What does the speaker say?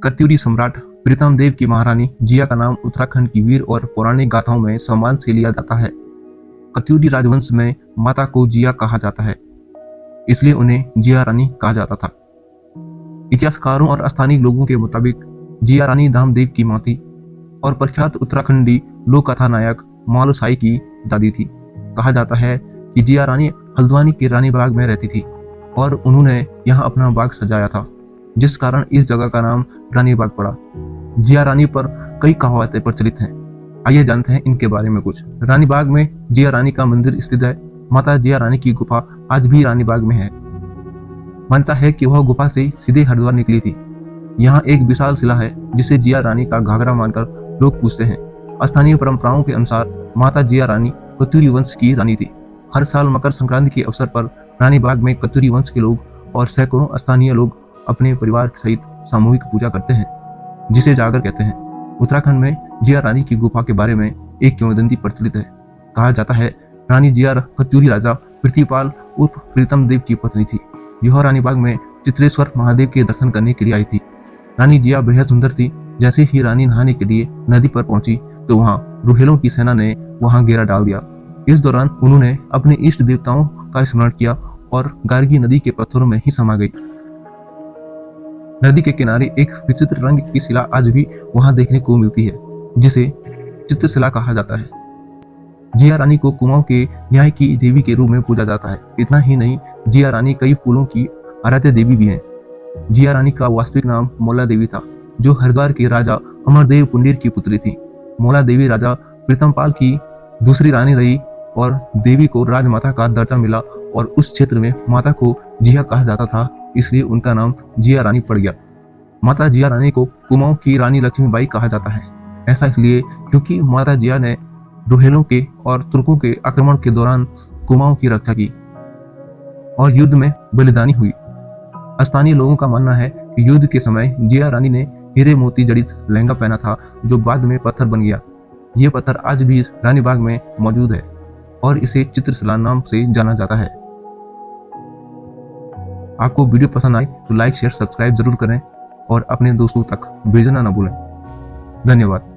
कत्यूरी सम्राट प्रीतम देव की महारानी जिया का नाम उत्तराखंड की वीर और पौराणिक गाथाओं में सम्मान से लिया जाता है। कत्यूरी राजवंश में माता को जिया कहा जाता है, इसलिए उन्हें जिया रानी कहा जाता था। इतिहासकारों और स्थानीय लोगों के मुताबिक जिया रानी धामदेव की मां थी और प्रख्यात उत्तराखंडी लोक कथा नायक मालूसाई की दादी थी। कहा जाता है कि जिया रानी हल्द्वानी के रानी बाग में रहती थी और उन्होंने यहाँ अपना बाग सजाया था, जिस कारण इस जगह का नाम रानी बाग पड़ा। जिया रानी पर कई कहावतें प्रचलित हैं। आइए जानते हैं इनके बारे में कुछ। रानी बाग में जिया रानी का मंदिर स्थित है। माता जिया रानी की गुफा आज भी रानी बाग में है। मानता है कि वह गुफा से सीधे हरिद्वार निकली थी। यहाँ एक विशाल शिला है जिसे जिया रानी का घाघरा मानकर लोग पूजते हैं। स्थानीय परंपराओं के अनुसार माता जिया रानी कत्यूरी वंश की रानी थी। हर साल मकर संक्रांति के अवसर पर रानी बाग में कत्यूरी वंश के लोग और सैकड़ों स्थानीय लोग अपने परिवार सहित सामूहिक पूजा करते हैं, जिसे जागर कहते हैं। उत्तराखंड में जिया रानी की गुफा के बारे में एक किंवदंती प्रचलित है। कहा जाता है रानी जिया कत्यूरी राजा पृथ्वीपाल उर्फ प्रीतम देव की पत्नी थी। यह रानी बाग में चित्रेश्वर महादेव के दर्शन करने के लिए आई थी। रानी जिया बेहद सुंदर थी। जैसे ही रानी नहाने के लिए नदी पर पहुंची तो वहाँ रुहेलों की सेना ने वहाँ घेरा डाल दिया। इस दौरान उन्होंने अपने इष्ट देवताओं का स्मरण किया और गार्गी नदी के पत्थरों में ही समा गई। नदी के किनारे एक विचित्र रंग की शिला आज भी वहां देखने को मिलती है, जिसे चित्रशिला कहा जाता है। जिया रानी को कुमाऊं के न्याय की देवी के रूप में पूजा जाता है। इतना ही नहीं, जिया रानी कई फूलों की आराध्य देवी भी है। जिया रानी का वास्तविक नाम मौला देवी था, जो हरिद्वार के राजा अमरदेव पुंडीर की पुत्री थी। मौला देवी राजा प्रीतमपाल की दूसरी रानी रही और देवी को राजमाता का दर्जा मिला और उस क्षेत्र में माता को जिया कहा जाता था, इसलिए उनका नाम जिया रानी पड़ गया। माता जिया रानी को कुमाऊं की रानी लक्ष्मीबाई कहा जाता है। ऐसा इसलिए क्योंकि माता जिया ने रुहेलों के और तुर्कों के आक्रमण के दौरान कुमाऊं की रक्षा की और युद्ध में बलिदानी हुई। स्थानीय लोगों का मानना है कि युद्ध के समय जिया रानी ने हीरे मोती जड़ित लहंगा पहना था, जो बाद में पत्थर बन गया। ये पत्थर आज भी रानी बाग में मौजूद है और इसे चित्रशिला नाम से जाना जाता है। आपको वीडियो पसंद आए तो लाइक शेयर सब्सक्राइब जरूर करें और अपने दोस्तों तक भेजना ना भूलें। धन्यवाद।